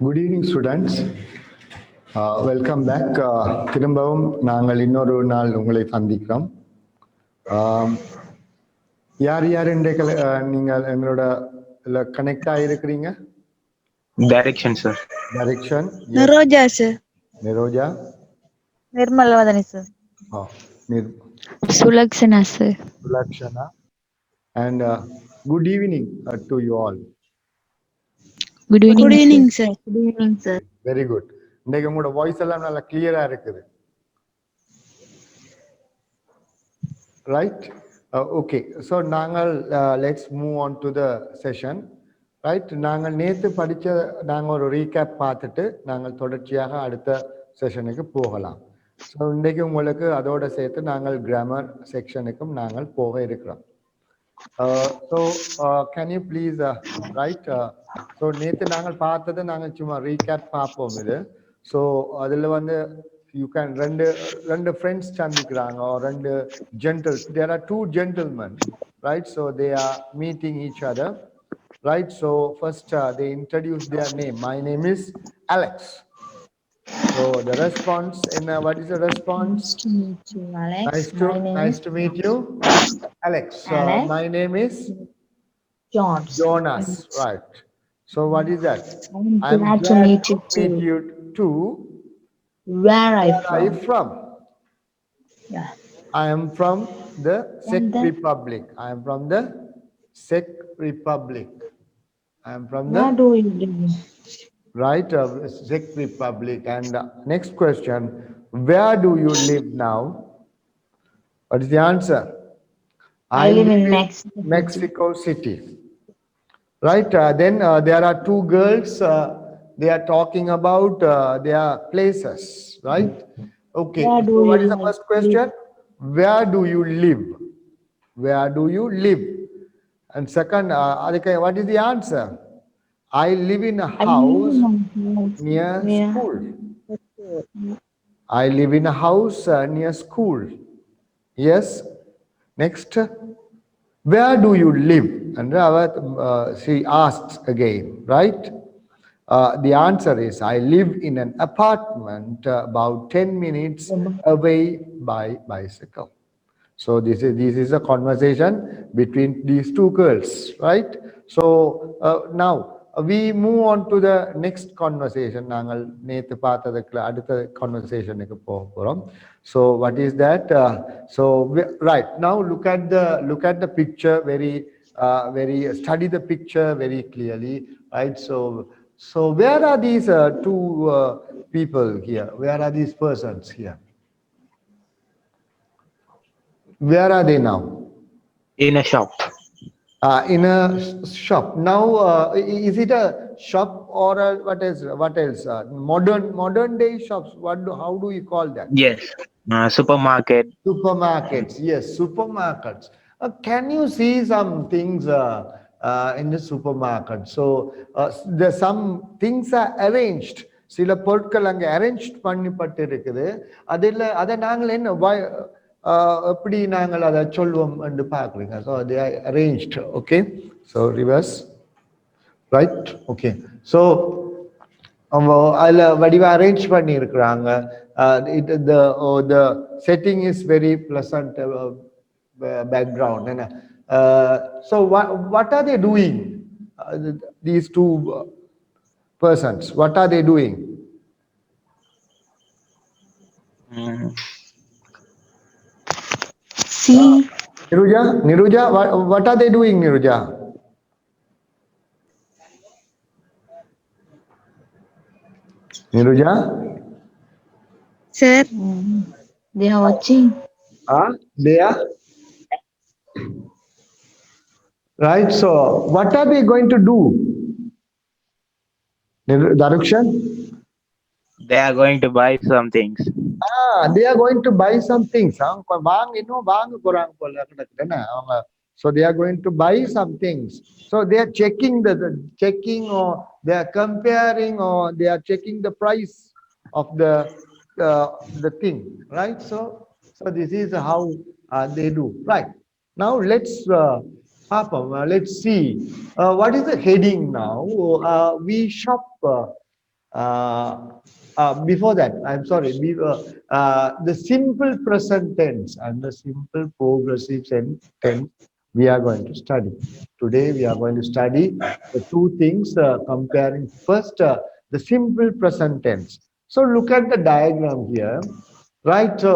Good evening, students. Welcome back. திரும்பவும் நாங்கள் இன்னொரு நாள் உங்களை சந்திக்கிறோம். யார் யார் இன்றைக்கு நீங்கள் எங்களோட connect ஆகிருக்கிறீங்க? Direction, sir. Direction. Niroja, sir. Niroja. Nirmalavadani, sir. Sulakshana, sir. Sulakshana. And good evening to you all. Good evening, Good evening, sir. sir. Good evening, sir. Very good. இன்றைக்கு உங்களோட வாய்ஸ் எல்லாம் நல்லா கிளியரா இருக்குது. Right? Okay. So நாங்கள் let's move on to the session. Right? நாங்கள் நேத்து படிச்ச நாங்கள் ஒரு ரீகேப் பார்த்துட்டு நாங்கள் தொடர்ச்சியாக அடுத்த செஷனுக்கு போகலாம். ஸோ இன்றைக்கு உங்களுக்கு அதோட சேர்த்து நாங்கள் கிராமர் செக்ஷனுக்கும் நாங்கள் போக இருக்கிறோம். So can you please write? So நேத்து நாங்கள் பார்த்தது நாங்கள் சும்மா ரீகேப் பார்ப்போம் இது. ஸோ அதில் வந்து you can ரெண்டு friends சந்திக்கிறாங்க or ரெண்டு there are two gentlemen, right? So they are meeting each other, right? So first they introduce their name. My name is Alex. So the response, what is the response? Nice to meet you, Alex. Nice to meet you, Alex. Alex. My name is Jonas. Right. So what is that? I'm glad to meet you too. Where are Where you from? Yeah. I am from the Czech then? Republic. I am from the Czech Republic. I am from Where the do you live? right Czech Republic. And next question, where do you live now? What is the answer? I live in Mexico City. Right. Then there are two girls. They are talking about their places. Right. Okay. So what is the first question? Where do you live? Where do you live? And second, what is the answer? I live in a house near school. I live in a house near school. Yes. Next, where do you live? And she asks again, right? The answer is I live in an apartment about 10 minutes away by bicycle. So this is a conversation between these two girls, right? So now we move on to the next conversation. நாங்கள் நேத்து பார்த்ததுக்கு அடுத்த conversationக்கு போக போறோம். So what is that? Right now look at the picture very study the picture very clearly, right? So where are these two people here? Where are these persons here? Where are they now? In a shop. In a shop. Now, is it a shop or what else? Modern day shops. How do you call that? Yes. Supermarket. Supermarkets. Yes, supermarkets. Can you see some things in the supermarket? So there some things are arranged. சில பொருட்கள் அங்கே arrange பண்ணப்பட்டு இருக்குது. அதை நாங்கள் என்ன எப்படி நாங்கள் அதை சொல்வோம் என்று பார்க்குறீங்க. So they are arranged. Okay. So reverse. Right. Okay. So அதில் வடிவாக அரேஞ்ச் பண்ணி இருக்கிறாங்க. The setting is very pleasant background. So what are they doing? These two persons, what are they doing? See. Niruja, what are they doing, Niruja? Niruja? Sir, they are watching. They are? Right, so what are they going to do? Darukshan? They are going to buy some things. They are going to buy some things. So they are going to buy some things. So they are checking checking, or they are comparing, or they are checking the price of the thing, right? So this is how they do. Right. Now let's see what is the heading now. We shop Before that, I'm sorry, the simple present tense and the simple progressive tense we are going to study. Today we are going to study the two things, comparing first the simple present tense. So look at the diagram here, right? So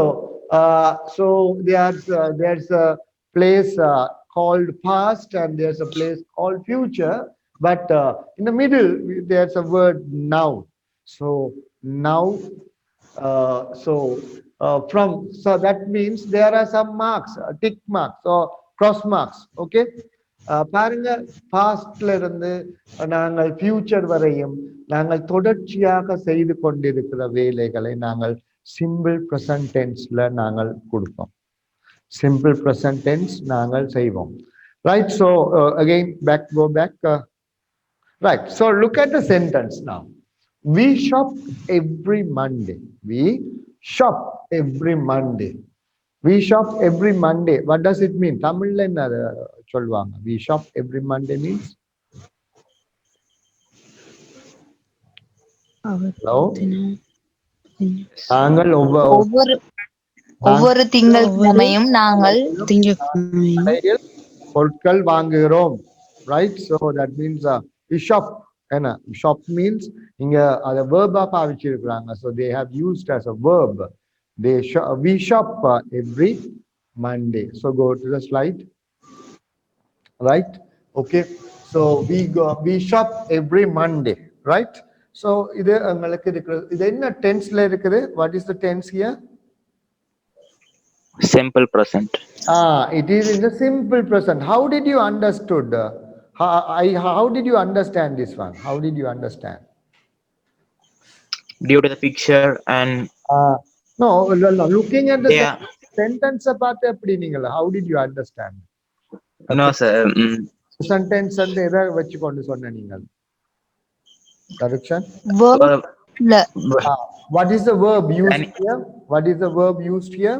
there's a place called past and there's a place called future, but in the middle there's a word now. So now, so that means there are some marks, tick marks or cross marks. Okay. பாருங்க, பாஸ்ட்ல இருந்து நாங்கள் future வரையும் நாங்கள் தொடர்ச்சியாக செய்து கொண்டிருக்கிற வேலைகளை நாங்கள் சிம்பிள் பிரசன்ட் டென்ஸ்ல நாங்கள் கொடுப்போம். சிம்பிள் பிரசன்ட் டென்ஸ் நாங்கள் செய்வோம். Right. So again, go back. Right. So look at the sentence now. We shop every Monday. We shop every Monday. We shop every Monday. What does it mean? Tamil என்ன சொல்வாங்க? We shop every Monday means? Hello? நாங்கள் ஒவ்வொரு திங்கட்கிழமையும் நாங்கள் கடையில் பொருட்கள் வாங்குகிறோம். Right? So that means we shop. என்ன? Shop means இங்க அத verb பாவிச்சிருக்காங்க. So they have used as a verb. We shop every Monday. So go to the slide. Right? Okay. So we shop every Monday. Right? So இது உங்களுக்கு இருக்குது. இது என்ன டென்ஸ்ல இருக்குது? What is the tense here? Simple present. It is in the simple present. How did you understood? How did you understand this one? How did you understand? Due to the picture and No, looking at the yeah. sentence பார்த்து எப்படி நீங்க how did you understand? No sir. Sentence and எதை வச்சு கொண்டு சொன்ன நீங்கள்? Correction. What is the verb used here? What is the verb used here?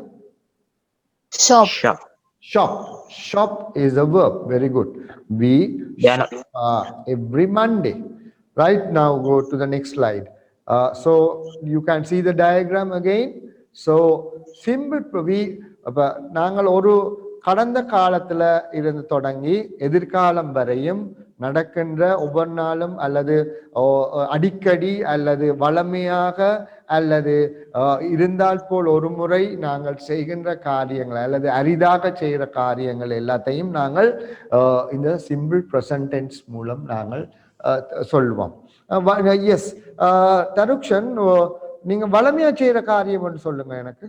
shop. Shop is a verb. Very good. We shop every Monday. Right. Now go to the next slide. So you can see the diagram again. So simple நாங்கள் ஒரு கடந்த காலத்துல இருந்து தொடங்கி எதிர்காலம் வரையும் நடக்கின்ற ஒவ்வொரு நாளும் அல்லது அடிக்கடி அல்லது வளமையாக அல்லது இருந்தால் போல் ஒரு முறை நாங்கள் செய்கின்ற காரியங்கள் அல்லது அரிதாக செய்கிற காரியங்கள் எல்லாத்தையும் நாங்கள் இந்த சிம்பிள் பிரசன்ட் டென்ஸ் மூலம் நாங்கள் சொல்வோம். எஸ் தருக்ஷன், நீங்க வளமையா செய்யற காரியம் என்று சொல்லுங்க எனக்கு.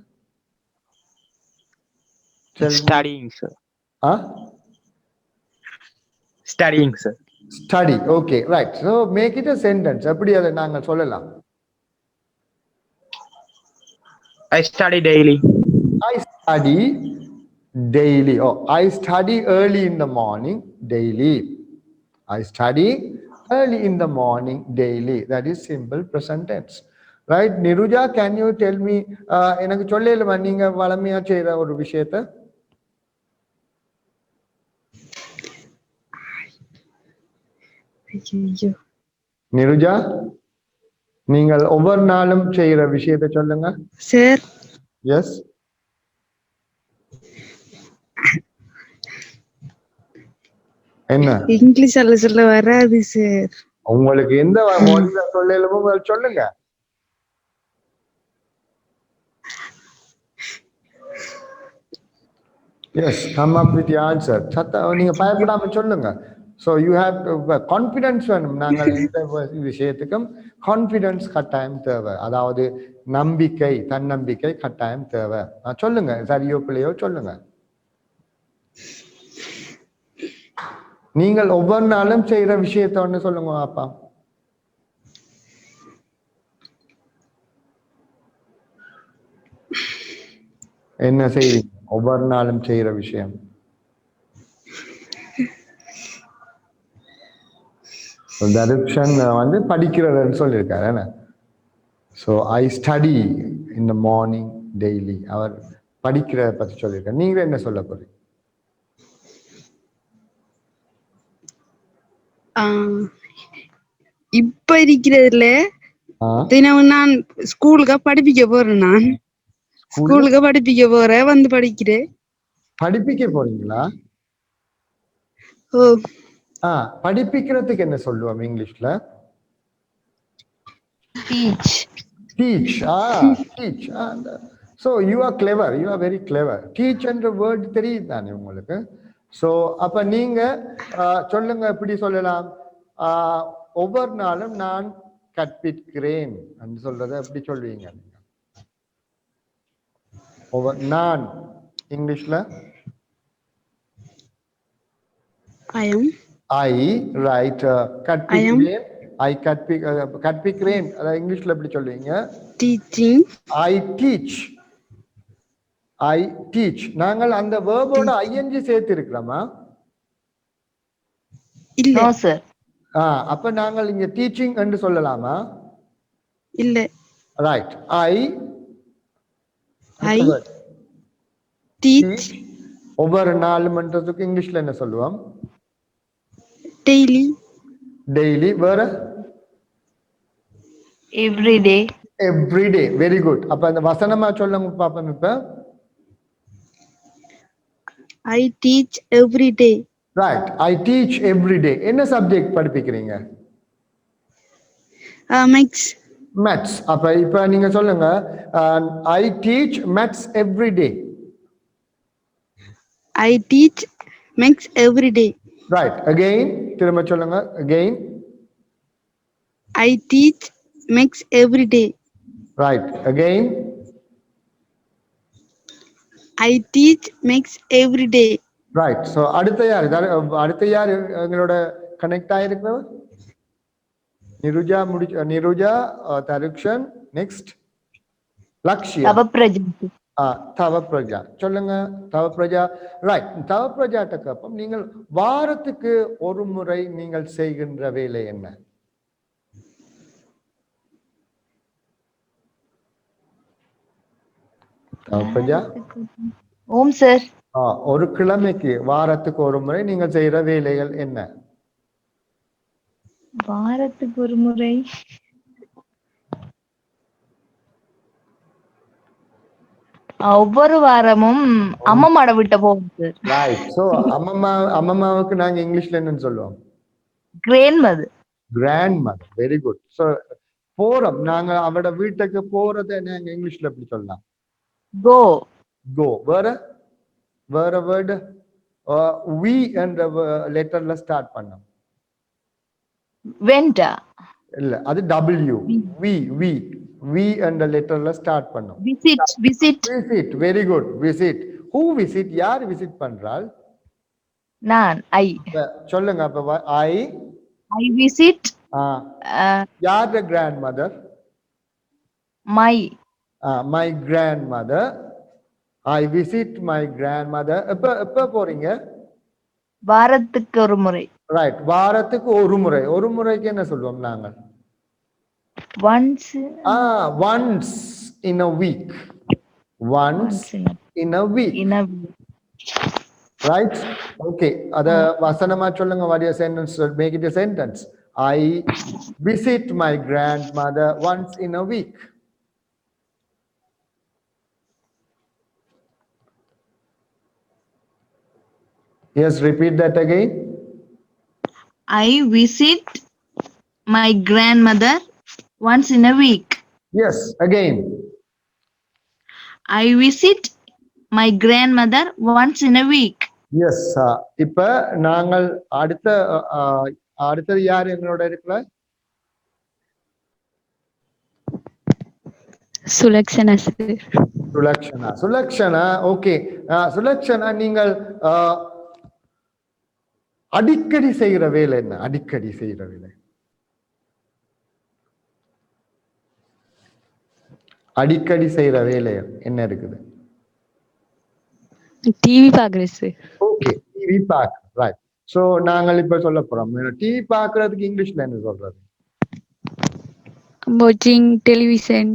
Studying sir. Studying sir. Study. Okay, right. So make it a sentence. எப்படி அதை நாங்க சொல்லலாம்? I study daily. I study daily. I study early in the morning daily. I study early in the morning daily. That is simple present tense. Right? Niruja, can you tell me எனக்கு சொல்லலாமா நீங்க வளமையா செய்யற ஒரு விஷயத்தை? நிருஜா, நீங்கள் ஒவ்வொரு நாளும் செய்யற விஷயத்தை சொல்லுங்க. சார். எஸ். என்ன? இங்கிலீஷ் சொல்ல வராது சார். உங்களுக்கு எந்த மொழியில சொல்லலுமோ சொல்லுங்க. Yes, come up with your answer. நீங்க பயப்படாம சொல்லுங்க. So you have to confidence வேணும். நாங்கள் இந்த விஷயத்துக்கும் கான்ஃபிடன்ஸ் கட்டாயம் தேவை. அதாவது நம்பிக்கை, தன்னம்பிக்கை கட்டாயம் தேவை. சொல்லுங்க, சரியோ பிள்ளையோ சொல்லுங்க. நீங்கள் ஒவ்வொரு நாளும் செய்யற விஷயத்த ஒண்ணு சொல்லுங்க அப்பா. என்ன செய்வீங்க ஒவ்வொரு நாளும் செய்யற விஷயம்? தருக்ஷன் வந்து படிக்கிறதுன்னு சொல்லியிருக்காரு என்ன? So I study in the morning daily. அவர் படிக்கிறத பத்தி சொல்லியிருக்காரு. நீங்க என்ன சொல்ல போறீங்க? இப்ப இருக்கிறதுல தினமும் நான் ஸ்கூலுக்கு படிப்பிக்க போறேன். நான் ஸ்கூலுக்கு படிப்பிக்க போறேன், வந்து படிக்கிறேன். படிப்பிக்க போறீங்களா? ஓ, படிப்பிக்கிறதுக்கு என்ன சொல்லுவோம் இங்கிலீஷ்ல? Teach. Teach. Teach. So you are clever. You are very clever. Teach என்ற வேர்ட் தெரியுது தானே உங்களுக்கு? ஸோ அப்ப நீங்க சொல்லுங்க, எப்படி சொல்லலாம்? ஒவ்வொரு நாளும் நான் கற்பிக்கிறேன் என்று சொல்றத எப்படி சொல்வீங்க? நான் இங்கிலீஷ்ல ஐ ரைட். கற்பிக்கிறேன். கற்பிக்கிறேன் இங்கிலீஷ்ல எப்படி சொல்வீங்க? Teaching. I teach. I teach. நாங்கள் அந்த வேர்போட ஐஎன்ஜி சேர்த்து இருக்கிறோமா? இல்ல சார். அப்ப நாங்கள் இங்க டீச்சிங் என்று சொல்லலாமா? இல்ல. ரைட். I teach. ஒவ்வொரு நாளுமன்றதுக்கு இங்கிலீஷ்ல என்ன சொல்லுவோம்? டெய்லி. டெய்லி. வேற? எவ்ரிடே. எவ்ரிடே. Very good. அப்ப அந்த வசனமா சொல்லுங்க பாப்போம். இப்ப I teach every day. Right. I teach every day. என்ன சப்ஜெக்ட் படிப்பிக்கிறீங்க? மேத்ஸ். மேத்ஸ். அப்ப இப்ப நீங்க சொல்லுங்க, I teach maths every day. I teach maths every day. Right. Again. திரும்ப சொல்லுங்க. Again. I teach maths every day. Right. Again. I teach maths every day. Right. So அடுத்த யார் எங்களோட கனெக்ட் ஆயிருக்கிறவர்? நிருஜா, தருக்ஷன். நெக்ஸ்ட் லக்ஷ்யா. தவப்பிரஜா. சொல்லுங்க தவப்பிரஜா. ரைட். தவப்பிரஜாட்ட அப்ப நீங்கள் வாரத்துக்கு ஒரு முறை நீங்கள் செய்கின்ற வேலை என்ன? தவப்பிரஜா. ஓம் சார். ஒரு கிழமைக்கு வாரத்துக்கு ஒரு முறை நீங்கள் செய்யற வேலைகள் என்ன? வாரத்துக்கு ஒரு முறை ஒவ்வொரு வாரமும் அம்மாவோட விட்ட போகும் சார். ரைட். சோ அம்மம்மாவுக்கு நாங்க இங்கிலீஷ்ல என்னன்னு சொல்லுவோம்? Grand mother. Grand mother. Very good. So போறோம், நாங்க அவட வீட்டுக்கு போறதை நாங்க இங்கிலீஷ்ல எப்படி சொல்லலாம்? கோ. கோ. வேற வேர்டு we என்ற லெட்டர்ல ஸ்டார்ட் பண்ணோம். வெண்டா. இல்ல, அது w. we என்ற லெட்டர்ல ஸ்டார்ட் பண்ணோம். Visit. Very good. Visit. who visit? யார் விசிட் பண்றாள்? நான். ஐ. சொல்லுங்க அப்ப. I visit. யார் grandmother? My grandmother. I visit my grandmother. எப்ப போறீங்க? வாரத்துக்கு ஒரு முறை. ரைட். வாரத்துக்கு ஒரு முறை. ஒரு முறைக்கு என்ன சொல்லுவோம் நாங்கள்? Once. Once in a week. Once in a week. Right? Okay. அத வசனமா சொல்லுங்க. What is a sentence? Make it a sentence. I visit my grandmother once in a week. Yes, repeat that again. I visit my grandmother once in a week. Yes, again. I visit my grandmother once in a week. Yes. இப்ப நாங்கள் அடுத்தது யார் எங்களோட இருக்கல? Sulakshana. Okay. Sulakshana, நீங்கள் அடிக்கடி செய்கிற வேலை என்ன? அடிக்கடி செய்கிற வேலை. அடிக்கடி செய்யற வேலை என்ன இருக்குது? டிவி பாக்குறது. ஓகே, டிவி பாக்க. ரைட். சோ நாங்கள் இப்ப சொல்ல போறோம், டிவி பாக்குறதுக்கு இங்கிலீஷ்ல என்ன சொல்றது? வாட்சிங் டெலிவிஷன்.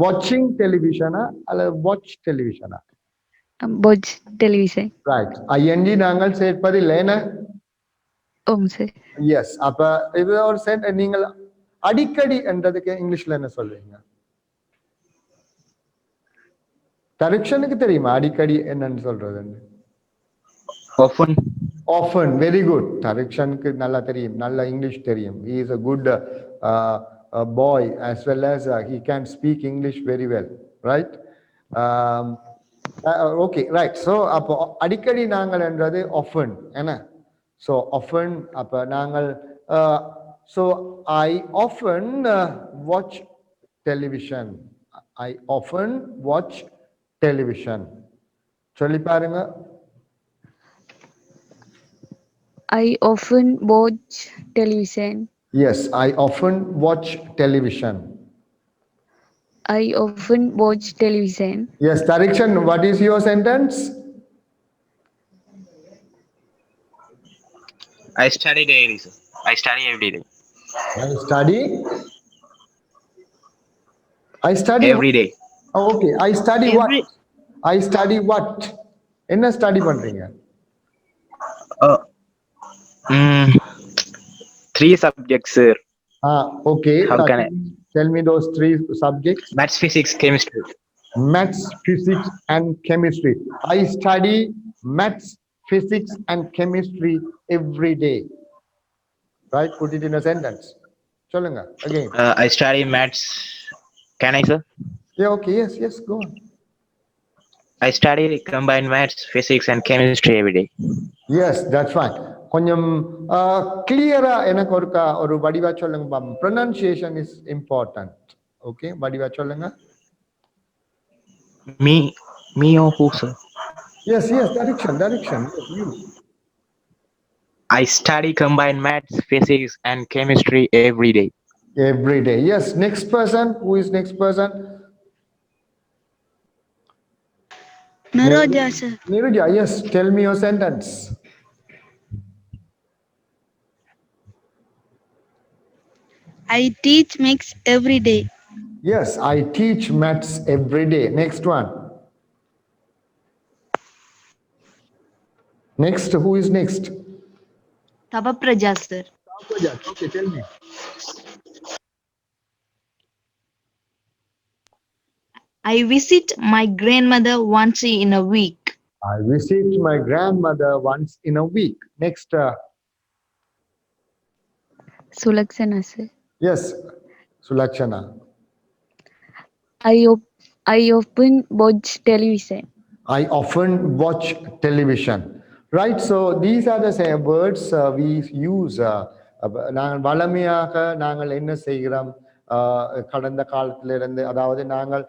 வாட்சிங் டெலிவிஷனா அல்லது வாட்ச் டெலிவிஷனா? Watch television. ரைட். ஐஎன்ஜி நாங்கள் சேர்ப்பதில்லை என்ன? ஓம் சார். எஸ். அப்ப இது ஒரு நீங்கள் அடிக்கடி என்றதுக்கு இங்கிலீஷ்ல என்ன சொல்றீங்க? தருக்ஷனுக்கு தெரியுமா அடிக்கடி என்னன்னு சொல்றதுன்னு? Often. Often, very good. தருக்ஷனுக்கு நல்லா தெரியும், நல்ல இங்கிலீஷ் தெரியும். He is a good boy as well as he can speak English very well, right? Okay, right. So அப்போ அடிக்கடி நாங்கள் என்றது often என்ன? So often அப்ப நாங்கள் so I often watch television. I often watch television. சொல்லி பாருங்க. I often watch television. Yes, I often watch television. I often watch television. Yes, Tarikshan, what is your sentence? I study daily, sir. I study every day. I study. I study Every day. Oh, okay. I study Every- what? I study what? என்ன study பண்றீங்க? Three subjects, sir. Okay. How can I? Tell me those three subjects. Maths, physics, chemistry. Maths, physics, and chemistry. I study maths, physics, and chemistry every day. Right? Put it in a sentence. சொல்லுங்க again. I study maths. Can I, sir? Yeah, okay. Yes, yes. Go on. I study combined maths, physics, and chemistry every day. Yes, that's fine. கொஞ்சம் கிளியரா எனக்கு ஒரு வடிவா சொல்லுங்க. Pronunciation is important. Okay, வடிவா சொல்லுங்க. Me or who, sir? Yes, direction. Yes, you. I study combined maths, physics, and chemistry every day. Every day. Yes, next person. Who is next person? Niroja, sir. Niruja, yes, tell me your sentence. I teach maths every day. Yes, I teach maths every day. Next one. Next, who is next? Tabapraja, sir. Okay, tell me. I visit my grandmother once in a week. I visit my grandmother once in a week. Next, Sulakshana, sir. yes, Sulakshana. I often watch television. I often watch television. Right, so these are the same words we use. நாங்கள் வளமையாக நாங்கள் என்ன செய்கிறோம் கடந்த காலத்திலிருந்து, அதாவது நாங்கள்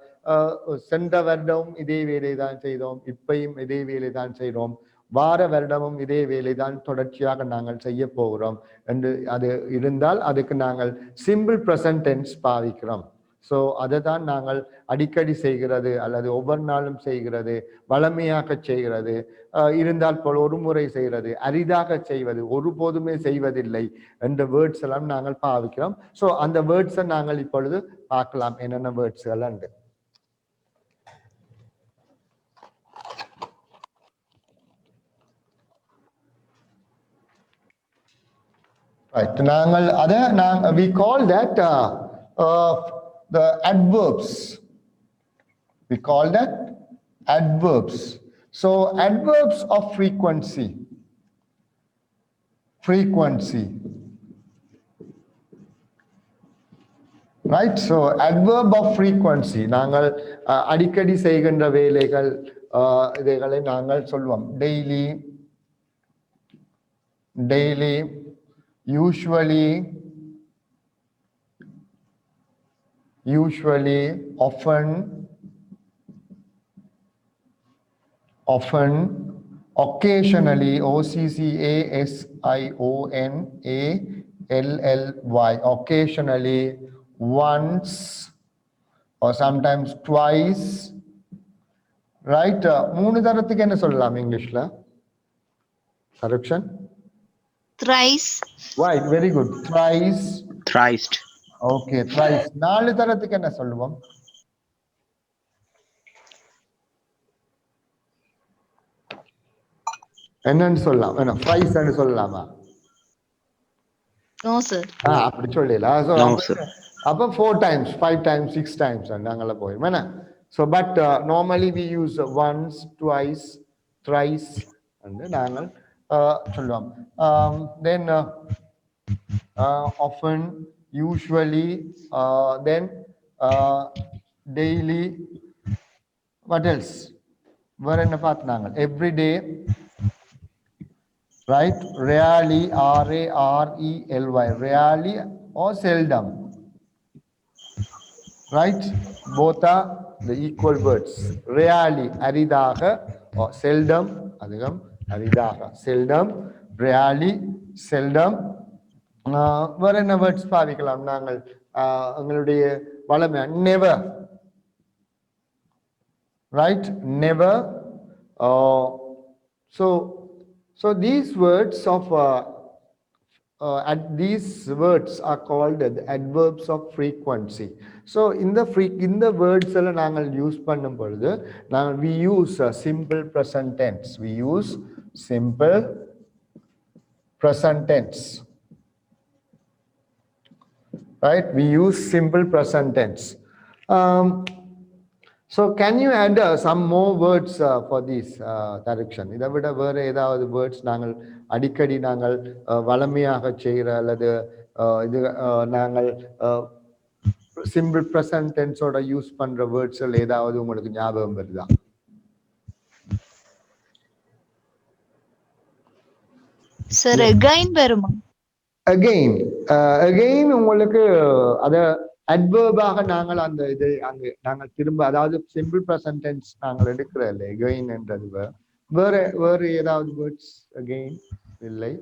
சென்ற வருடமும் இதே வேலை தான் செய்தோம், இப்பையும் இதே வேலை தான் செய்கிறோம், வார வருடமும் இதே வேலை தான் தொடர்ச்சியாக நாங்கள் செய்ய போகிறோம் என்று அது இருந்தால் அதுக்கு நாங்கள் சிம்பிள் ப்ரெசன்ட் டென்ஸ் பாவிக்கிறோம். ஸோ அதை தான் நாங்கள் அடிக்கடி செய்கிறது அல்லது ஒவ்வொரு நாளும் செய்கிறது, வளமையாக செய்கிறது, இருந்தால் போல் ஒரு முறை செய்கிறது, அரிதாக செய்வது, ஒருபோதுமே செய்வதில்லை என்ற வேர்ட்ஸ் எல்லாம் நாங்கள் பாவிக்கிறோம். ஸோ அந்த வேர்ட்ஸை நாங்கள் இப்பொழுது பார்க்கலாம் என்னென்ன வேர்ட்ஸ்கள் உண்டு. Right. We call that the adverbs. We call that adverbs. So adverbs of frequency. Right. So adverb of frequency. நாங்கள் அடிக்கடி செய்கின்ற வேலைகள் இதைகளை நாங்கள் சொல்வோம். Daily, usually, often, occasionally, occasionally, occasionally, once, or sometimes twice. Right? மூணு தரத்துக்கு என்ன சொல்லலாம் இங்கிலீஷ்ல? Correction? Thrice. Right, very good. Thrice. Okay, thrice. நாலு தரத்துக்கு என்ன சொல்லுவோம்? என்னன்னு சொல்லலாம்? Thrice ன்னு சொல்லலாமா? No, sir. அப்படி சொல்லல. So No, sir. அப்ப 4 times, 5 times, 6 times நாங்கள போயிடும் என்ன. So but normally we use once, twice, thrice and நாங்கள் சொல்லுவோம். Then often, usually, then daily. What else? வேற என்ன பார்த்தோம்? Every day, right? Rarely, R-A-R-E-L-Y, rarely or seldom, right? Both are the equal words. Rarely, அரிதாக, or seldom, அதிகம், அரிதாக, seldom, rarely, seldom. வேற என்ன வேர்ட்ஸ் பாவிக்கலாம் நாங்கள்? எங்களுடைய வளமை never, right? Never. So these words of these words are called the adverbs of frequency. So in the words எல்லாம் நாங்கள் யூஸ் பண்ணும் பொழுது we use simple present tense. We use simple present tense. Right? We use simple present tense. So can you add some more words for this direction? இதை விட வேற ஏதாவது words நாங்கள் அடிக்கடி நாங்கள் வளமையாக செய்கிற அல்லது இது நாங்கள் simple present tense ஓட யூஸ் பண்ற words ஏதாவது உங்களுக்கு ஞாபகம் வருதா? Sir, again வருமா? Again உங்களுக்கு அத adverb-ஆக நாங்கள் அந்த இதை அங்கு நாங்கள் திரும்ப அதாவது simple present tense நாங்கள் எடுக்கிற இல்லை again என்றது வேற ஏதாவது words again இல்லை?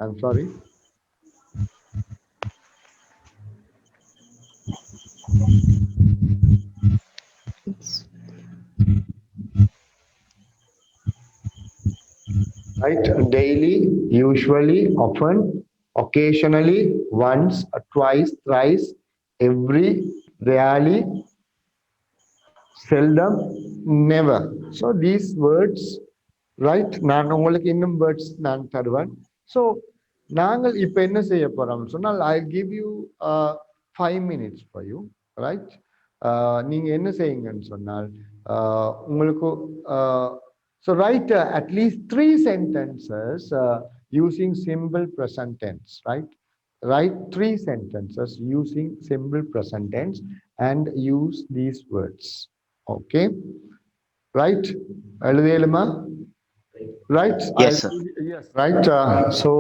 I'm sorry. Right? Daily, usually, often, occasionally, once, twice, thrice, every, rarely, seldom, never. So these words, right? நான் உங்களுக்கு இன்னும் words நான் தருவேன். So நாங்கள் இப்ப என்ன செய்ய போறோம் சொன்னால் I'll give you 5 minutes for you, right? நீங்க என்ன செய்யுங்கன்னு சொன்னால் உங்களுக்கு so write at least 3 sentences using simple present tense, right? Write 3 sentences using simple present tense and use these words. Okay? Right? எழுதியலுமா? Right? Yes, sir. Yes, right. So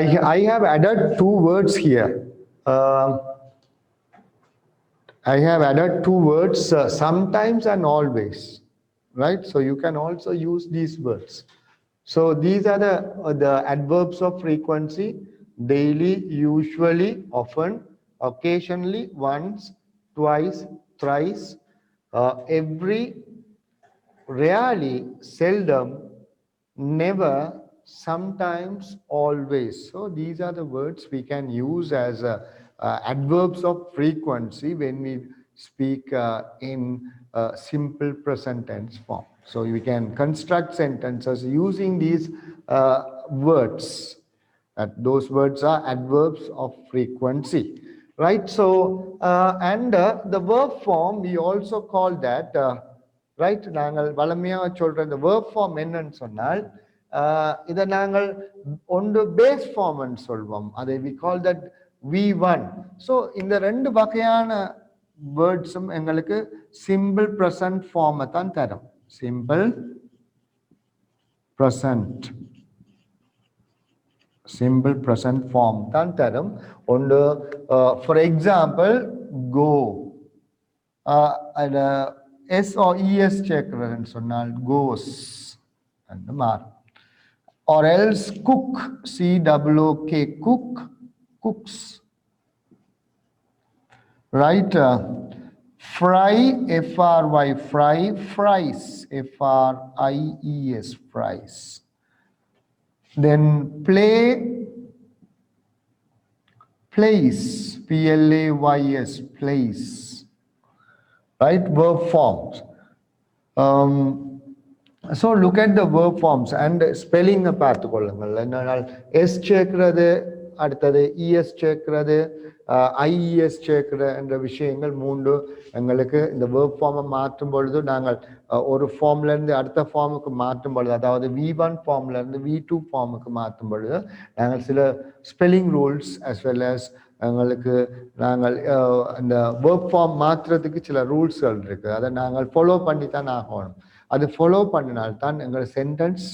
I have added 2 words here. I have added 2 words, sometimes and always. Right? So you can also use these words. So these are the adverbs of frequency: daily, usually, often, occasionally, once, twice, thrice, every, rarely, seldom, never, sometimes, always. So these are the words we can use as adverbs of frequency when we speak in simple present tense form. So we can construct sentences using these words. Those words are adverbs of frequency, right? So and the verb form we also call that right? நாங்கள் வளமையாக சொல்ற the verb form என்னன்னு சொன்னால் இதை நாங்கள் ஒன்று base ஃபார்ம்னு சொல்வோம். அதை we call that V1. So இந்த ரெண்டு வகையான வேர்ட்ஸும் எங்களுக்கு சிம்பிள் பிரசன்ட் ஃபார்மை தான் தரும். சிம்பிள் பிரசன்ட் ஃபார்ம் தான் தரும். ஒன்று for example go, S or ES சேர்க்கிறதுன்னு சொன்னால் கோஸ் என்று மாறும். Or else cook, C-O-O-K, cook, cooks. Right? Fry, F-R-Y, fry, fries, F-R-I-E-S, fries. Then play, plays, P-L-A-Y-S, plays. Right? Verb forms. So look at the verb forms and spelling பார்த்துக்கொள்ளுங்கள். என்னால் S சேர்க்கிறது அடுத்தது ES சேர்க்கிறது, IES சேர்க்கிற என்ற விஷயங்கள் மூன்று எங்களுக்கு இந்த வேர்ப் ஃபார்மை மாற்றும் பொழுது நாங்கள் ஒரு ஃபார்ம்ல இருந்து அடுத்த ஃபார்முக்கு மாற்றும் பொழுது, அதாவது V1 ஃபார்ம்ல இருந்து V2 ஃபார்முக்கு மாற்றும் பொழுது நாங்கள் சில spelling rules as well as எங்களுக்கு நாங்கள் அந்த வேர்ப் ஃபார்ம் மாற்றுறதுக்கு சில ரூல்ஸ்கள் இருக்கு. அதை நாங்கள் ஃபாலோ பண்ணி தான் ஆகணும். அது ஃபாலோ பண்ணினால்தான் எங்கள் சென்டென்ஸ்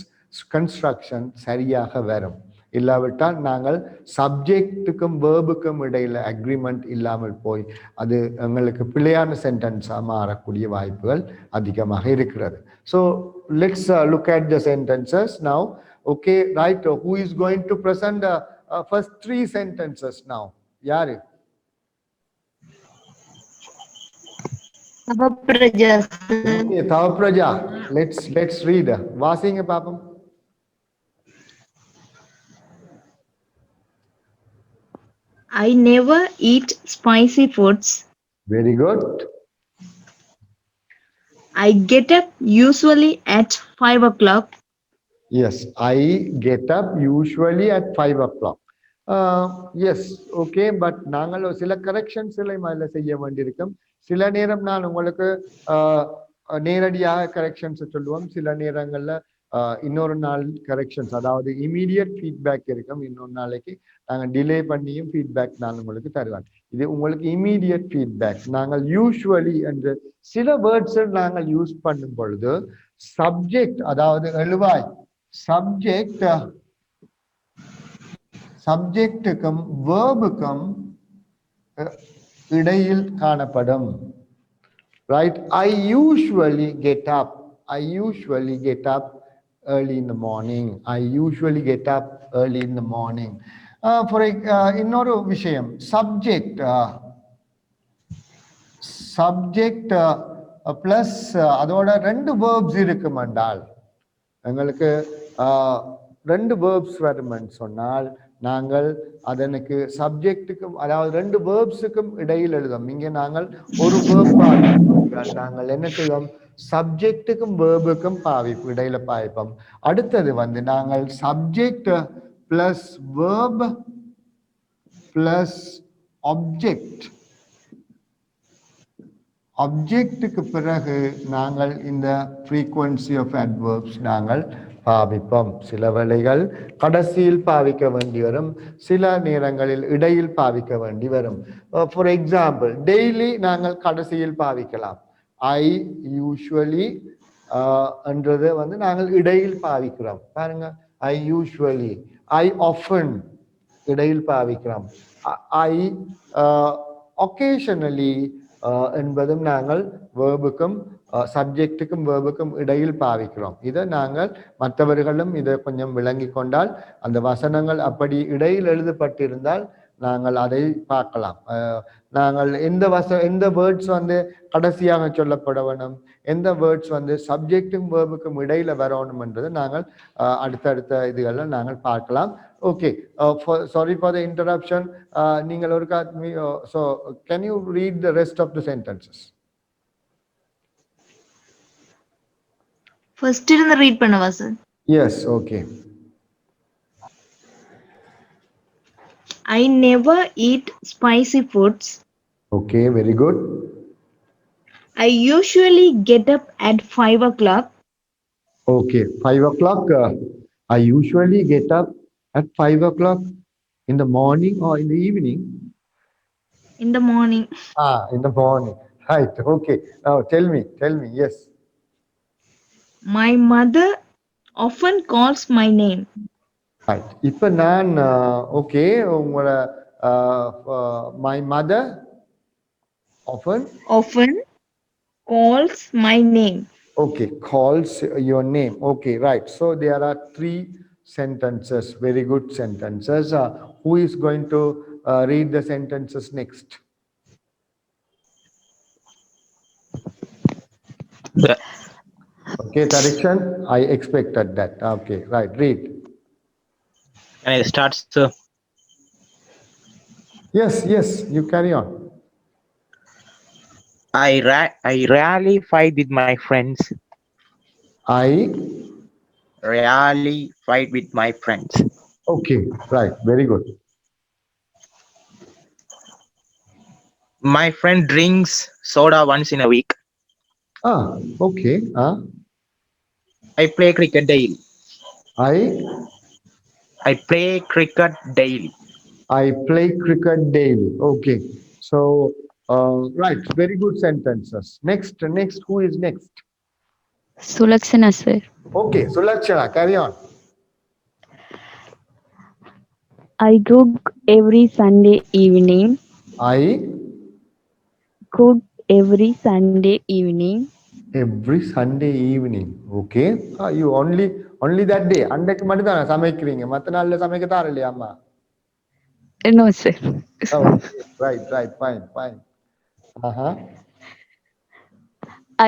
கன்ஸ்ட்ரக்ஷன் சரியாக வரும். இல்லாவிட்டால் நாங்கள் சப்ஜெக்டுக்கும் வேர்புக்கும் இடையில அக்ரிமெண்ட் இல்லாமல் போய் அது எங்களுக்கு பிழையான சென்டென்ஸாக மாறக்கூடிய வாய்ப்புகள் அதிகமாக இருக்கிறது. So let's look at the sentences now. Okay, right. Who is going to present first 3 sentences now? யாரு? Tavapraja, sir. Okay, Tavapraja. Let's read. வாசிங்க பாப்போம். I never eat spicy foods. Very good. I get up usually at 5 o'clock. Yes, I get up usually at 5 o'clock. Yes, okay, but நாங்கள் சில corrections அதில் செய்ய வேண்டியிருக்கும். சில நேரம் நான் உங்களுக்கு நேரடியாக கரெக்ஷன்ஸ் சொல்லுவோம், சில நேரங்களில் இன்னொரு நாள் கரெக்ஷன்ஸ், அதாவது இமீடியட் ஃபீட்பேக் இருக்கும். இன்னொரு நாளைக்கு நாங்கள் டிலே பண்ணியும் ஃபீட்பேக் நான் உங்களுக்கு தருவேன். இது உங்களுக்கு இமீடியட் ஃபீட்பேக். நாங்கள் யூஸ்வலி என்று சில வேர்ட்ஸ் நாங்கள் யூஸ் பண்ணும் பொழுது சப்ஜெக்ட், அதாவது எழுவாய் சப்ஜெக்டுக்கும் வேர்புக்கும் இடையில் காணப்படும். Right? I usually get up early in the morning. I usually get up early in the morning. இன்னொரு விஷயம், சப்ஜெக்ட் பிளஸ் அதோட 2 verbs இருக்குமென்றால், எங்களுக்கு 2 verbs வருமென்னு சொன்னால் நாங்கள் அதனுக்கு சப்ஜெக்டுக்கும், அதாவது 2 verbsக்கும் இடையில் எழுதும். இங்கே நாங்கள் ஒரு verb நாங்கள் என்ன செய்வோம், சப்ஜெக்டுக்கும் வேர்புக்கும் இடையில பாய்ப்போம். அடுத்தது நாங்கள் சப்ஜெக்ட் பிளஸ் வேர்ப் பிளஸ் ஆப்ஜெக்டுக்கு பிறகு நாங்கள் இந்த frequency of adverbs நாங்கள் பாவிப்போம். சில வேளைகள் கடைசியில் பாவிக்க வேண்டி வரும், சில நேரங்களில் இடையில் பாவிக்க வேண்டி வரும். ஃபார் எக்ஸாம்பிள், டெய்லி நாங்கள் கடைசியில் பாவிக்கலாம். ஐ யூஸ்வலி என்றது நாங்கள் இடையில் பாவிக்கிறோம். பாருங்க, ஐ யூஸ்வலி, ஐ ஆஃபன் இடையில் பாவிக்கிறோம். ஐ ஒகேஷனலி என்பதும் நாங்கள் வேர்புக்கும் சப்ஜெக்டுக்கும் வேர்புக்கும் இடையில் பாவிக்கிறோம். இதை நாங்கள் மற்றவர்களும் இதை கொஞ்சம் விளங்கி கொண்டால், அந்த வசனங்கள் அப்படி இடையில் எழுதப்பட்டிருந்தால் நாங்கள் அதை பார்க்கலாம். நாங்கள் எந்த வேர்ட்ஸ் கடைசியாக சொல்லப்பட வேணும், எந்த வேர்ட்ஸ் சப்ஜெக்டும் வேர்புக்கும் இடையில வரணும் என்றது நாங்கள் அடுத்தடுத்த இதுகளில் நாங்கள் பார்க்கலாம். Okay, sorry for the interruption. நீங்கள் ஒரு so can you read the rest of the sentences? First இருந்து ரீட் பண்ணவா sir? Yes, okay. I never eat spicy foods. Okay, very good. I usually get up at 5 o'clock. Okay, 5 o'clock. I usually get up at 5 o'clock in the morning or in the evening? In the morning. In the morning. Right, okay. Now tell me, yes. My mother often calls my name. Right. இப்போ நான் okay, உங்களோட my mother often calls my name. Okay, calls your name. Okay, right. So there are 3 sentences, very good sentences. Who is going to read the sentences next? Okay, Tarikshan, I expected that. Okay, right, read. Can I start, sir? Yes, you carry on. I rarely fight with my friends. I Rarely fight with my friends. Okay, right, very good. My friend drinks soda once in a week. Okay. I play cricket daily. I I play cricket daily. I play cricket daily. Okay. So, right. Very good sentences. Next. Who is next? Sulaksana sir. Okay. So, Lakshana, carry on. I cook every Sunday evening. I Cook every Sunday evening. every Sunday evening. Okay. You only that day. அன்றைக்கு மட்டும் தானே சமைக்கிறீங்க, மற்ற நாள்ல சமைக்க தார இல்லையா அம்மா? No sir. Oh, right. Fine. Uh-huh.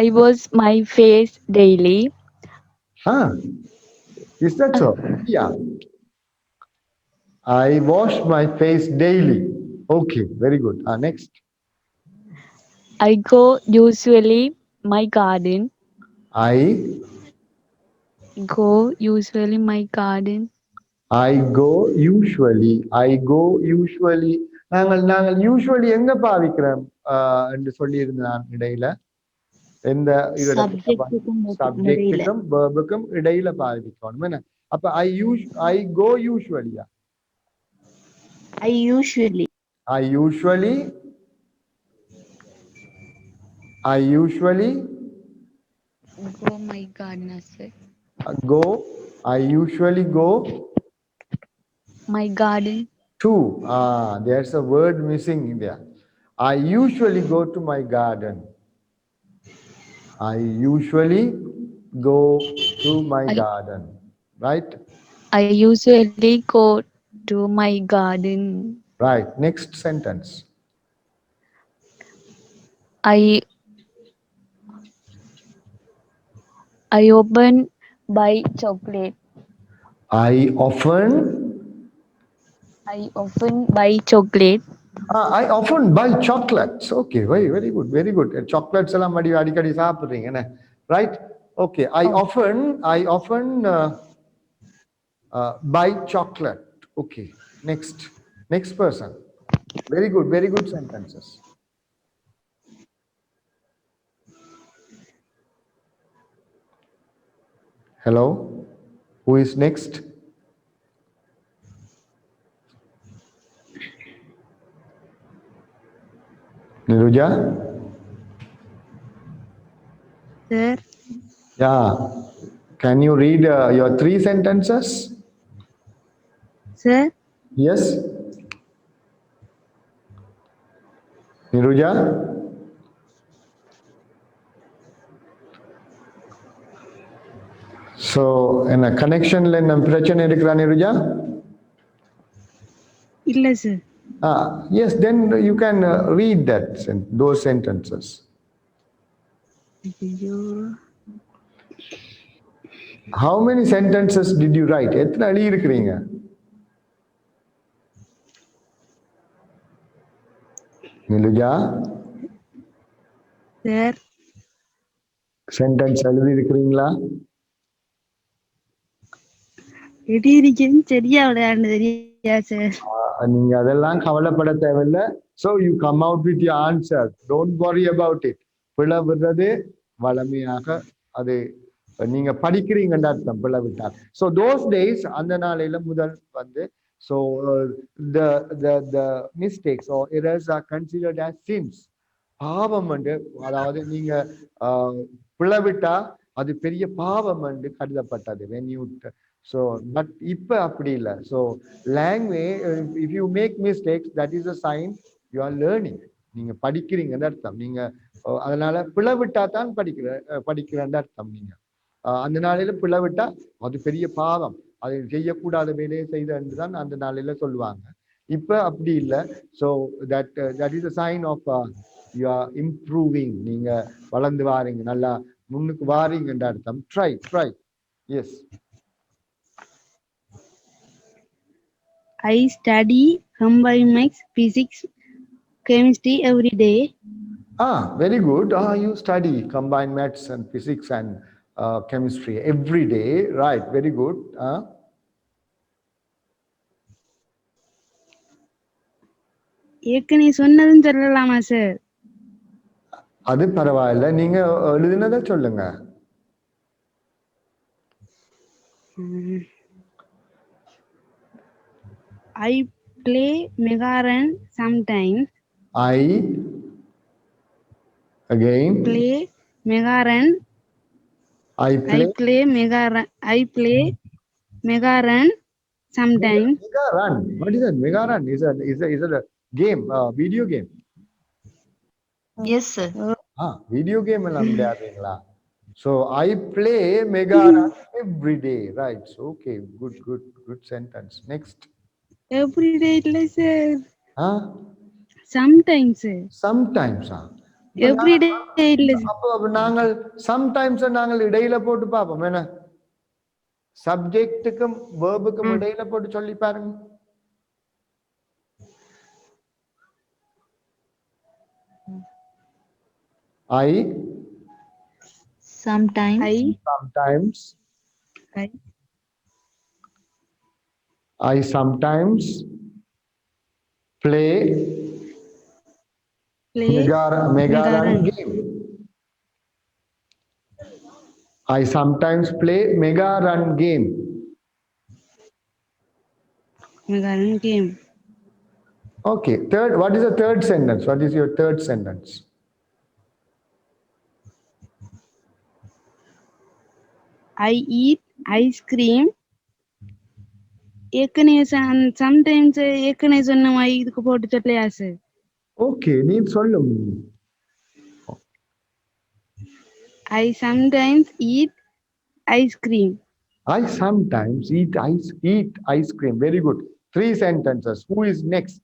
I wash my face daily. Huh. Is that so? Yeah. I wash my face daily. Okay. Very good. Next. I go usually my garden. I Go usually my garden. I go usually நாங்கள் usually எங்க பாவிக்கிறோம் என்று சொல்லியிருந்தேன் நான் இடையில. எந்த Subject-க்கும் verb-க்கும் இடையில. சப்ஜெக்டுக்கும் வேர்புக்கும் இடையில பாவிக்கணும் என்ன? அப்ப I go usually. I usually. I usually Go my garden sir. go I usually go My garden. to. There's a word missing in there. I usually go to my garden. I usually go to my garden. Right? I usually go to my garden. Right. Next sentence. I often buy chocolate. I often Buy chocolate. I often buy chocolates. Okay, very good. Chocolates எல்லாம் அடிக்கடி சாப்பிடுறீங்க என்ன? Right? Okay. I often buy chocolate. Okay. Next person. Very good sentences. Hello? Who is next? Niruja? Sir, Yeah. Can you read your 3 sentences? sir, Yes? Niruja? So, என்ன கனெக்ஷன்ல என்ன பிரச்சனை இருக்கிறா நிருஜா? இல்ல sir. Yes, then you can read those sentences. ஐயோ. How many sentences did you write? எத்தனை எழுதி இருக்கிறீங்க? Niluja? Sir, sentence எழுதி இருக்கிறீங்களா? எழுதியிருக்கேன், சரியா விளையாண்டு தெரியா சார். நீங்க அதெல்லாம் கவலைப்பட தேவையில்லை. So you come out with your answer. Don't worry about it. பிழை விடுறது வளமையாக அது நீங்க படிக்கிறீங்கன்னு அர்த்தம் பிழை விட்டார். So those days அந்த நாளையில முதல் வந்து so the mistakes or errors are considered as sins. பாவம் என்று, அதாவது நீங்க பிழை விட்டா அது பெரிய பாவம் என்று கருதப்பட்டது. when you so but இப்ப அப்படி இல்லை. So language, if you make mistakes, that is a sign you are learning. நீங்க படிக்கிறீங்கன்னு அர்த்தம். நீங்க அதனால பிழை விட்டா தான் படிக்கிறேன்னு அர்த்தம். நீங்க அந்த நாளையில பிழை விட்டா அது பெரிய பாவம், அது செய்யக்கூடாத வேலையை செய்த என்று தான் அந்த நாளையில சொல்லுவாங்க. இப்ப அப்படி இல்லை. So that is a sign of you are improving. நீங்க வளர்ந்து வாரீங்க, நல்லா முன்னுக்கு வாரீங்கன்ற அர்த்தம். Try. Yes. I study combined maths, physics, chemistry every day. Very good. You study combined maths and physics and chemistry every day. Right. Very good. ஏற்கனவே சொன்னதும் சொல்லலாமா sir? அது பரவாயில்ல, நீங்க எழுதினதை சொல்லுங்க. I play Megaran sometimes. I again Play Megaran. I play I play Megaran sometimes. Mega Run. What is that? Mega Run is a game, video game. Yes, sir. Video game எல்லாம் விளையாடுறீங்களா? So I play Mega Run every day, right? So okay, good sentence. Next. Every day இல்ல sir. Huh? Sometimes sir. Sometimes. Every day இல்ல. அப்ப நாங்கள் sometimes நாங்கள் இடையில போட்டு பார்ப்போம் என்ன? சப்ஜெக்ட்டுக்கும் வேர்புக்கும் இடையில போட்டு சொல்லி பாருங்க. I Sometimes. I sometimes play Mega Run game. I sometimes play Mega Run game. Megaran game. Okay, third. What is the third sentence? What is your third sentence? I eat ice cream. ஏற்கனவே sometimes ஏற்கனவே சொன்ன மாதிரி இதுக்கு போட்டு சொல்லலையா sir? Okay, நீ சொல்லும். I sometimes eat ice cream. I sometimes eat ice cream. Very good. 3 sentences. Who is next?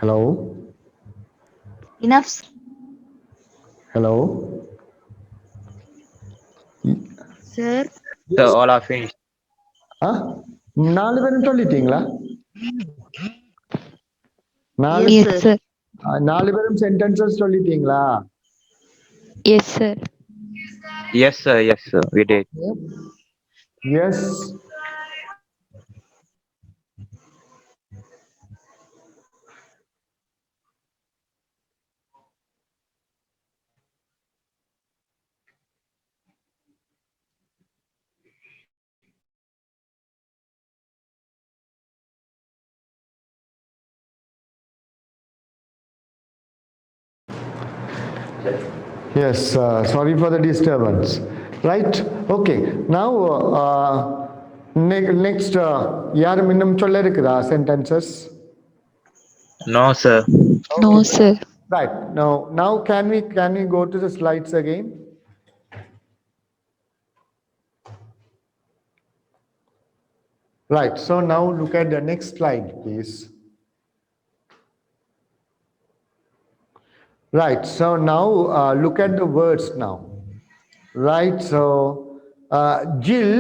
Hello. Enough. Hello. Sir. So all are finished. நாலு பேரும் சொல்லிட்டீங்களா? Yes, sir. நாலு பேரும் சென்டென்சஸ் சொல்லிட்டீங்களா? Yes, sir. Yes, sir. We did. Yes. Yes, sorry for the disturbance. Right? Okay. Now, next, யாரும் இன்னும் சொல்ல இருக்குதா sentences? No, sir. No, sir. Right. Now can we go to the slides again? Right. So now look at the next slide, please. Right. So now look at the words now. Right. So Jill.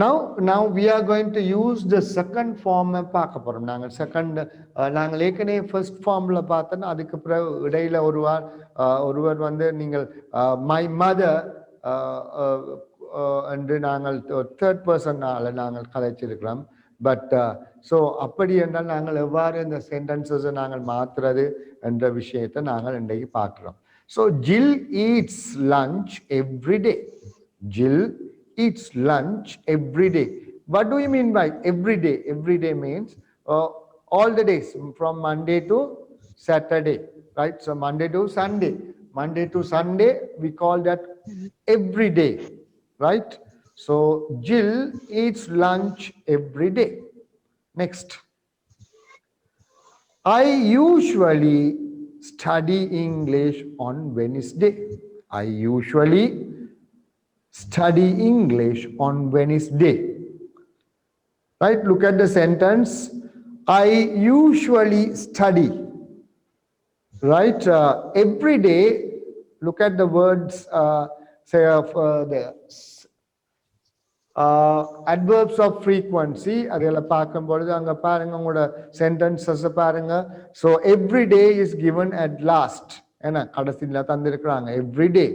Now we are going to use the second form பார்க்க போறோம். நாங்கள் second நாங்கள் ஏற்கனவே first ஃபார்ம்ல பார்த்தோன்னா அதுக்கு பிறகு இடையில ஒருவர் வந்து நீங்கள் மை மதர் என்று நாங்கள் தேர்ட் பர்சனால நாங்கள் கதைச்சிருக்கிறோம். பட் ஸோ அப்படி என்றால் நாங்கள் எவ்வாறு இந்த சென்டென்சஸை நாங்கள் மாற்றுறது என்ற விஷயத்தை நாங்கள் இன்றைக்கு பார்க்குறோம். ஸோ ஜில் eats lunch every day. Jill eats lunch every day. What do you mean by every day? Every day means all the days from Monday to Saturday, right? So Monday to Sunday. Monday to Sunday, we call that every day, right? So Jill eats lunch every day. Next. I usually study English on Wednesday. I usually study English on Wednesday. Right? Look at the sentence. I usually study. Right? Every day, look at the words, say of the adverbs of frequency. அதெல்லாம் பார்க்கும் பொழுது அங்க பாருங்க உங்களோட sentences பாருங்க. So every day is given at last. ஏன்னா கடைசியில் தந்திருக்கிறாங்க everyday.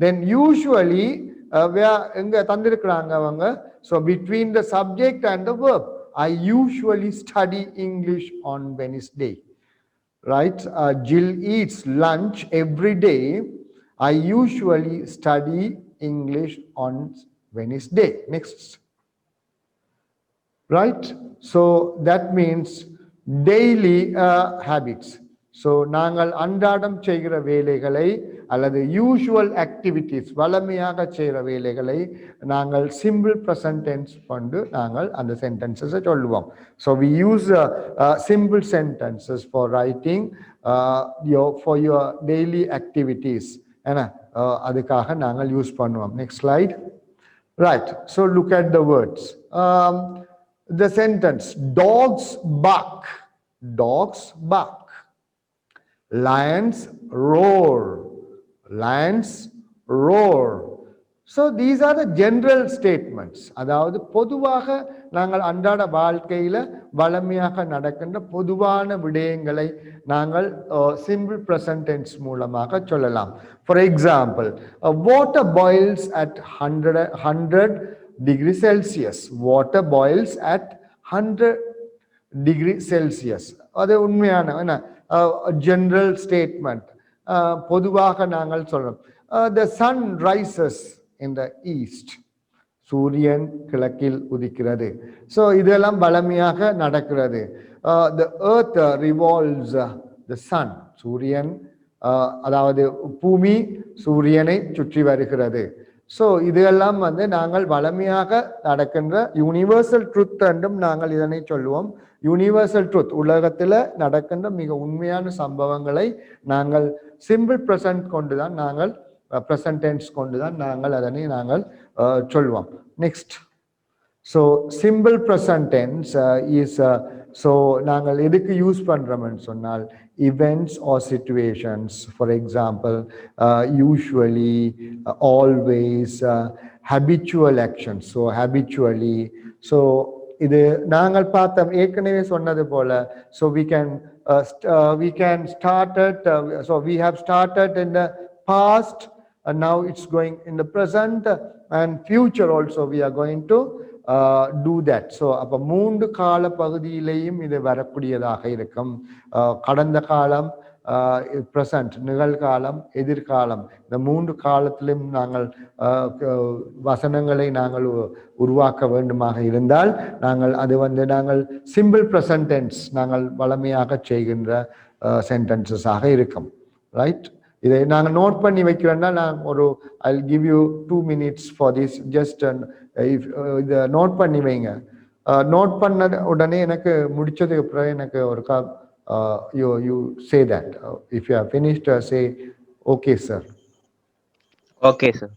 Then usually எங்க தந்திருக்கிறாங்க அவங்க, so between the subject and the verb, I usually study English on Wednesday, right? Jill eats lunch every day. I usually study English on Wednesday. Next. Right? So that means daily habits. So நாங்கள் அன்றாடம் செய்கிற வேலைகளை அல்லது usual activities வளமையாக செய்கிற வேலைகளை நாங்கள் simple present tense கொண்டு நாங்கள் அந்த சென்டென்சஸை சொல்லுவோம். So we use simple sentences for writing for your daily activities. ஏன்னா அதுக்காக நாங்கள் யூஸ் பண்ணுவோம். Next slide. Right. So look at the words. The sentence, dogs bark. Dogs bark. Lions roar. Lions roar. So these are the general statements. அதாவது பொதுவாக நாங்கள் அன்றாட வாழ்க்கையில வளமையாக நடக்கின்ற பொதுவான விடயங்களை நாங்கள் சிம்பிள் ப்ரெசன்ட் டென்ஸ் மூலமாக சொல்லலாம். For example, water boils at 100 degree Celsius. Water boils at 100 degree Celsius. அது உண்மையான general statement. பொதுவாக நாங்கள் சொல்றோம். The sun rises in the east. சூரியன் கிழக்கில் உதிக்கிறது. ஸோ இதெல்லாம் வளமையாக நடக்கிறது. The earth revolves the sun. சூரியன் அதாவது பூமி சூரியனை சுற்றி வருகிறது. ஸோ இதெல்லாம் நாங்கள் வளமையாக நடக்கின்ற யூனிவர்சல் ட்ருத் என்றும் நாங்கள் இதனை சொல்லுவோம். யூனிவர்சல் ட்ருத், உலகத்தில் நடக்கின்ற மிக உண்மையான சம்பவங்களை நாங்கள் சிம்பிள் ப்ரெசன்ட் கொண்டுதான் நாங்கள் ப்ரெசன்ட் டென்ஸ் கொண்டுதான் நாங்கள் அதனை நாங்கள் சொல்லுவோம். Next. So simple present tense is so நாங்கள் எதுக்கு யூஸ் பண்ணுறோம்னு சொன்னால் events or situations. For example, usually, always, habitual actions. So habitually. So இது நாங்கள் பார்த்தோம் ஏற்கனவே சொன்னது போல. So we can start it. So we have started in the past and now it's going in the present and future also we are going to do that. So அப்ப மூன்று கால பகுதியிலேயும் இது வரக்கூடியதாக இருக்கும். கடந்த காலம், பிரசன்ட் நிகழ்காலம், எதிர்காலம், இந்த மூன்று காலத்திலும் நாங்கள் வசனங்களை நாங்கள் உருவாக்க வேண்டுமாக இருந்தால் நாங்கள் அது நாங்கள் சிம்பிள் ப்ரெசன்ட் டென்ஸ் நாங்கள் வளமையாக செய்கின்ற சென்டென்சஸாக இருக்கும். ரைட். இதை நாங்கள் நோட் பண்ணி வைக்கிறோன்னா நான் ஒரு I'll give you 2 minutes for this. Just இதை நோட் பண்ணி வைங்க. நோட் பண்ண உடனே எனக்கு முடிச்சதுக்கு அப்புறம் எனக்கு ஒரு you say that. If you have finished, say, okay, sir. Okay, sir.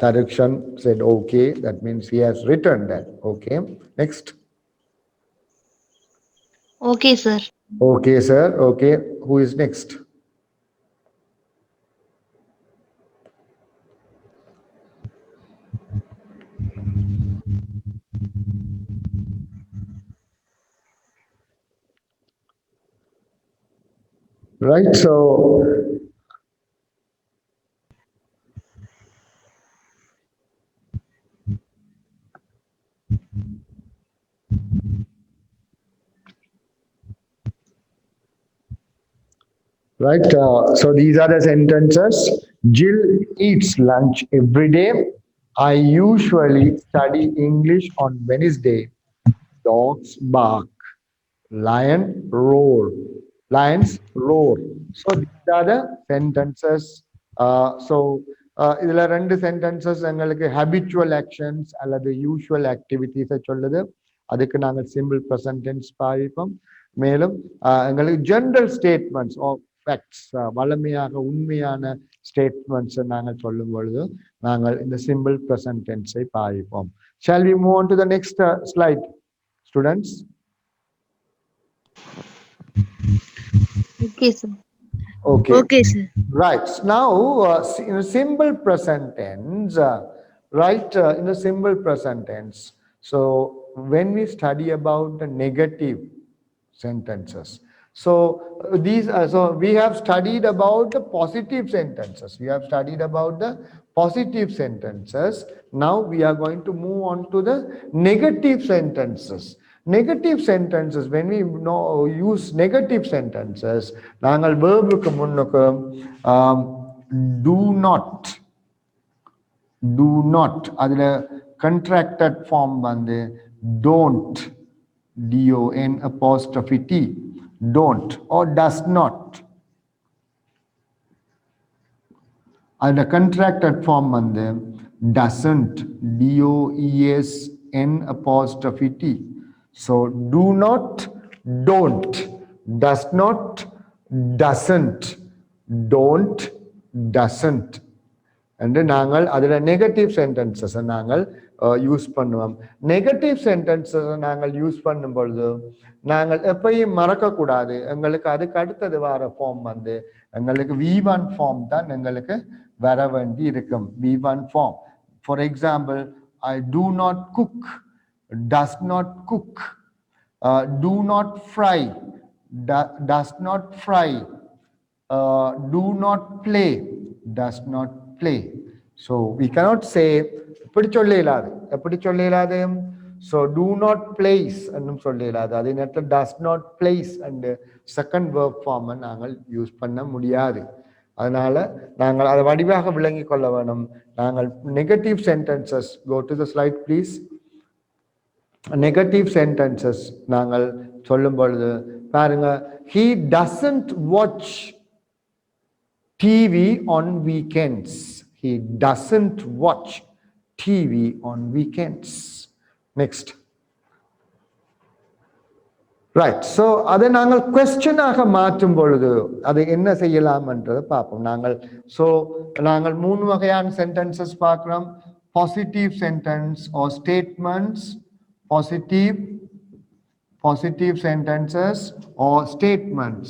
Tarikshan said okay. That means he has written that. Okay. Next. Okay, sir. Okay, sir. Okay. Who is next? Right. So right. So these are the sentences. Jill eats lunch every day. I usually study English on Wednesday. Dogs bark. Lions roar. So these are the sentences. இதுல ரெண்டு sentences எங்களுக்கு habitual actions அல்லது usual ஆக்டிவிட்டிஸை சொல்லுது. அதுக்கு நாங்கள் simple present tense பாவிப்போம். மேலும் எங்களுக்கு general statements of facts, வளமையாக உண்மையான ஸ்டேட்மெண்ட்ஸை நாங்கள் சொல்லும் பொழுது நாங்கள் இந்த சிம்பிள் ப்ரெசன்ட் டென்ஸை பாவிப்போம். Shall we move on to the next slide, students? Okay, sir. Okay. Okay, sir. Right. Now, in a simple present tense, in the simple present tense. So, when we study about the negative, sentences. So these so we have studied about the positive sentences. We have studied about the positive sentences. Now we are going to move on to the negative sentences. Negative sentences, when we use negative sentences, நாங்கள் verb-க்கு முன்னுக்கு do not அதுல contracted form வந்து don't, don apostrophe t, don't, or does not. அதுல contracted form வந்து doesn't, doesn apostrophe t. So do not, don't, does not, doesn't, don't, doesn't. And நாங்கள் அதில் negative sentences நாங்கள் use பண்ணுவோம். Negative sentences நாங்கள் use பண்ணும் பொழுது நாங்கள் எப்பயும் மறக்கக்கூடாது. எங்களுக்கு அதுக்கு அடுத்தது வர ஃபார்ம் வந்து எங்களுக்கு V1 ஃபார்ம் தான் எங்களுக்கு வர வேண்டி இருக்கும். V1 form. For example, I do not cook, does not cook, do not fry, does not fry, do not play, does not play. So we cannot say எப்படி சொல்ல இயலாது. So do not place என்னும் சொல்ல இயலாது. அதே நேரத்தில் does not place and second verb form நாங்கள் use பண்ண முடியாது. அதனால நாங்கள் அதை வடிவாக விளங்கிக் கொள்ள வேணும். நாங்கள் negative sentences, go to the slide please. Negative sentences நாங்கள் சொல்லும் பொழுது பாருங்க, he doesn't watch TV on weekends. He doesn't watch TV on weekends. Next. Right. So அதை நாங்கள் கொஸ்டினாக மாற்றும் பொழுது அதை என்ன செய்யலாம்ன்றதை பார்ப்போம். நாங்கள் 3 வகையான சென்டென்சஸ் பார்க்கிறோம். Positive sentence or statements, positive sentences or statements.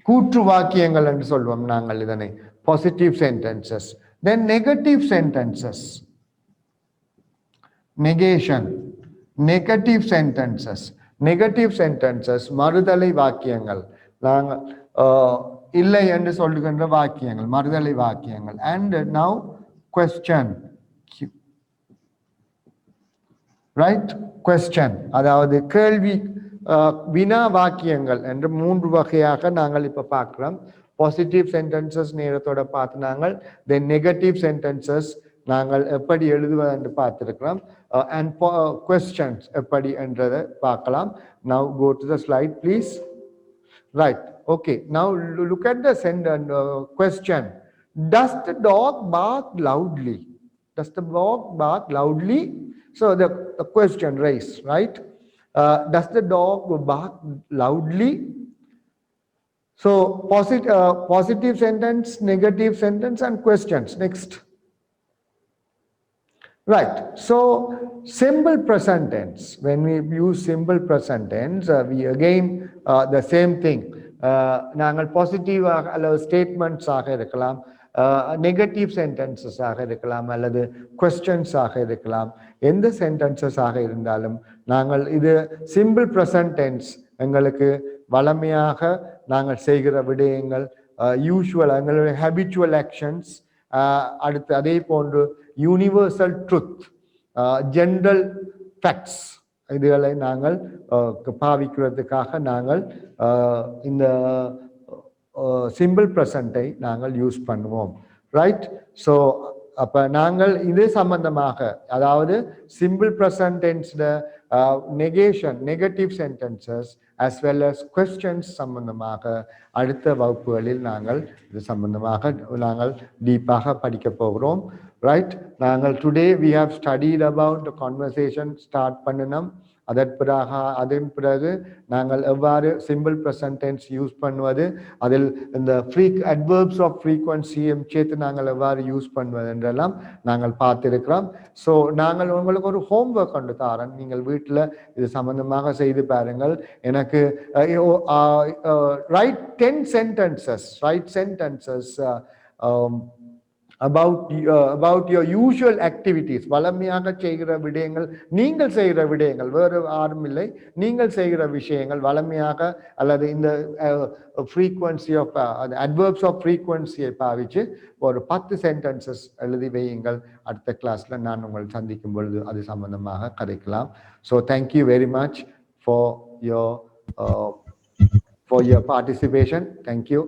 கூற்று வாக்கியங்கள் என்று சொல்வோம் நாங்கள் இதனை positive sentences. Then negative sentences, negation, negative sentences மறுதலை வாக்கியங்கள், நாங்கள் இல்லை என்று சொல்லுகின்ற வாக்கியங்கள், மறுதலை வாக்கியங்கள். And now question, right? Question, அதாவது கேள்வி வினா வாக்கியங்கள் என்று 3 வகையாக நாங்கள் இப்ப பார்க்கிறோம். பாசிட்டிவ் சென்டென்சஸ் நேரத்தோட பார்த்து நாங்கள் தென் நெகட்டிவ் சென்டென்சஸ் நாங்கள் எப்படி எழுதுவது என்று பார்த்திருக்கிறோம். அண்ட் questions எப்படி என்றதை பார்க்கலாம். Now go to the slide please. Right. Okay. Now look at the question. Does the dog bark loudly? Does the dog bark loudly? So the question raised, right? Does the dog bark loudly? So positive sentence, negative sentence, and questions. Next. Right. So simple present tense. When we use simple present tense, we again the same thing. நாங்கள் positive அல்லது statements ஆக இருக்கலாம், negative sentences ஆக இருக்கலாம், அல்லது questions ஆக இருக்கலாம். எந்த சென்டென்சஸ் ஆக இருந்தாலும் நாங்கள் இது சிம்பிள் ப்ரெசன்ட் டென்ஸ் எங்களுக்கு வளமையாக நாங்கள் செய்கிற விடயங்கள், யூஷுவல் எங்களுடைய ஹேபிச்சுவல் ஆக்ஷன்ஸ், அடுத்து அதே போன்று யூனிவர்சல் ட்ருத், ஜென்ரல் ஃபேக்ட்ஸ், இதுகளை நாங்கள் பாவிக்கிறதுக்காக நாங்கள் இந்த சிம்பிள் ப்ரெசண்டை நாங்கள் யூஸ் பண்ணுவோம். ரைட். ஸோ அப்போ நாங்கள் இது சம்பந்தமாக, அதாவது சிம்பிள் ப்ரெசன்ட் டென்ஸ்ல negation, negative sentences as well as questions சம்பந்தமாக அடுத்த வகுப்புகளில் நாங்கள் இது சம்பந்தமாக நாங்கள் டீப்பாக படிக்க போகிறோம். ரைட். நாங்கள் today we have studied about the conversation start பண்ணினோம். அதன் பிறகு நாங்கள் எவ்வாறு சிம்பிள் ப்ரெசன்ட் டென்ஸ் யூஸ் பண்ணுவது, அதில் இந்த அட்வர்ப்ஸ் ஆஃப் ஃப்ரீக்வன்சியும் சேர்த்து நாங்கள் எவ்வாறு யூஸ் பண்ணுவது என்றெல்லாம் நாங்கள் பார்த்திருக்கிறோம். ஸோ நாங்கள் உங்களுக்கு ஒரு ஹோம்ஒர்க் கொண்டு தாரேன், நீங்கள் வீட்டில் இது சம்பந்தமாக செய்து பாருங்கள். எனக்கு right 10 sentences, about your usual activities. வளமையாக செய்கிற விடயங்கள், நீங்கள் செய்கிற விடயங்கள், வேறு யாரும் இல்லை, நீங்கள் செய்கிற விஷயங்கள் வளமையாக அல்லது இந்த frequency of adverbs of frequency பாவிச்சு ஒரு 10 sentences எழுதி வையுங்கள். அடுத்த கிளாஸ்ல நான் உங்களை சந்திக்கும் பொழுது அது சம்பந்தமாக கதைக்கலாம். So thank you very much for your participation. Thank you.